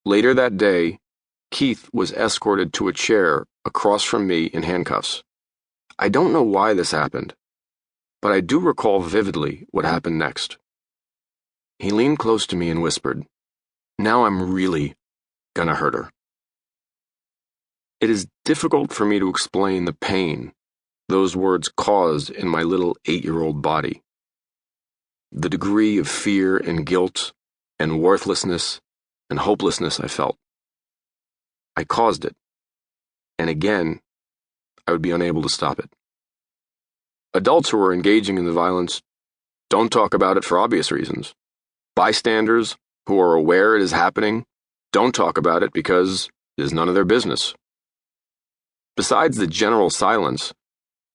Later that day, Keith was escorted to a chair across from me in handcuffs. I don't know why this happened, but I do recall vividly what happened next. He leaned close to me and whispered, "Now I'm really gonna hurt her." It is difficult for me to explain the pain those words caused in my little 8-year-old body. The degree of fear and guilt and worthlessness and hopelessness I felt. I caused it, and again, I would be unable to stop it. Adults who are engaging in the violence don't talk about it for obvious reasons. Bystanders who are aware it is happening don't talk about it because it is none of their business. Besides the general silence,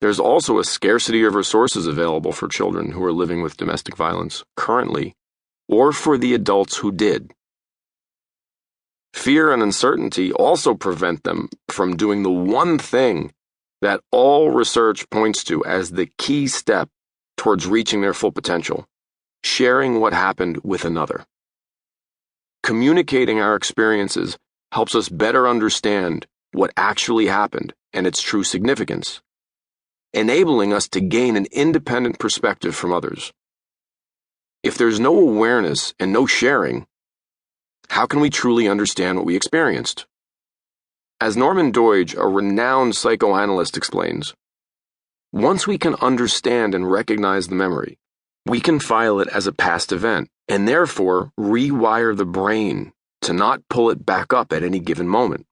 there's also a scarcity of resources available for children who are living with domestic violence currently, or for the adults who did. Fear and uncertainty also prevent them from doing the one thing that all research points to as the key step towards reaching their full potential: sharing what happened with another. Communicating our experiences helps us better understand what actually happened and its true significance, enabling us to gain an independent perspective from others. If there's no awareness and no sharing, how can we truly understand what we experienced? As Norman Doidge, a renowned psychoanalyst, explains, once we can understand and recognize the memory, we can file it as a past event and therefore rewire the brain to not pull it back up at any given moment.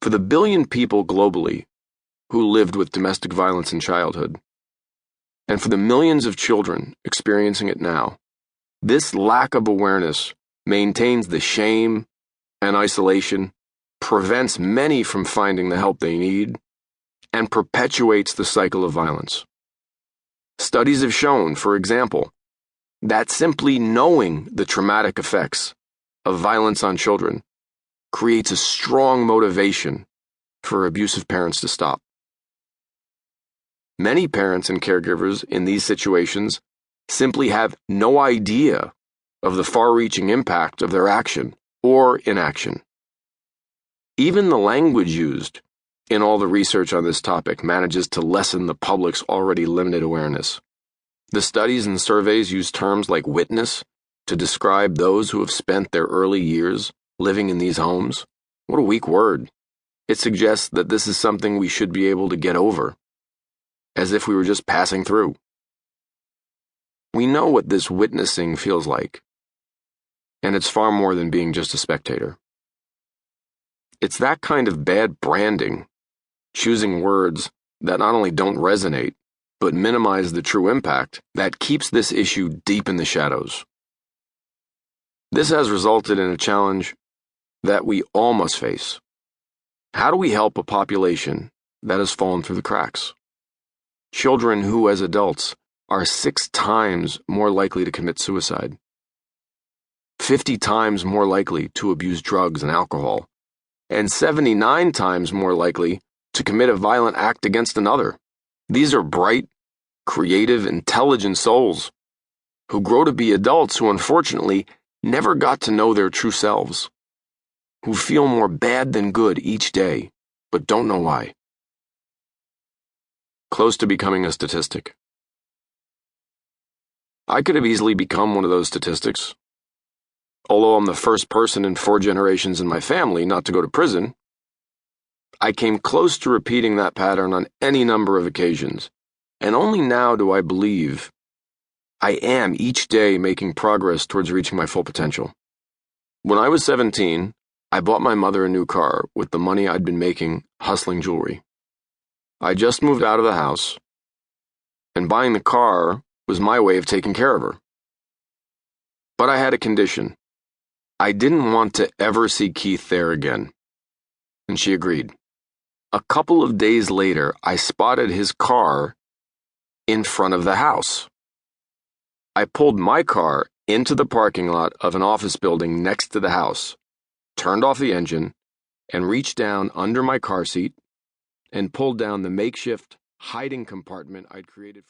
For the billion people globally who lived with domestic violence in childhood, and for the millions of children experiencing it now, this lack of awareness maintains the shame and isolation, prevents many from finding the help they need, and perpetuates the cycle of violence. Studies have shown, for example, that simply knowing the traumatic effects of violence on children creates a strong motivation for abusive parents to stop. Many parents and caregivers in these situations simply have no idea of the far-reaching impact of their action or inaction. Even the language used in all the research on this topic manages to lessen the public's already limited awareness. The studies and surveys use terms like witness to describe those who have spent their early years living in these homes. What a weak word. It suggests that this is something we should be able to get over, as if we were just passing through. We know what this witnessing feels like, and it's far more than being just a spectator. It's that kind of bad branding, choosing words that not only don't resonate, but minimize the true impact, that keeps this issue deep in the shadows. This has resulted in a challenge that we all must face. How do we help a population that has fallen through the cracks? Children who, as adults, are 6 times more likely to commit suicide, 50 times more likely to abuse drugs and alcohol, and 79 times more likely to commit a violent act against another. These are bright, creative, intelligent souls who grow to be adults who unfortunately never got to know their true selves, who feel more bad than good each day, but don't know why. Close to becoming a statistic. I could have easily become one of those statistics. Although I'm the first person in 4 generations in my family not to go to prison, I came close to repeating that pattern on any number of occasions, and only now do I believe I am each day making progress towards reaching my full potential. When I was 17, I bought my mother a new car with the money I'd been making hustling jewelry. I just moved out of the house, and buying the car was my way of taking care of her. But I had a condition. I didn't want to ever see Keith there again, and she agreed. A couple of days later, I spotted his car in front of the house. I pulled my car into the parking lot of an office building next to the house, turned off the engine, and reached down under my car seat and pulled down the makeshift hiding compartment I'd created.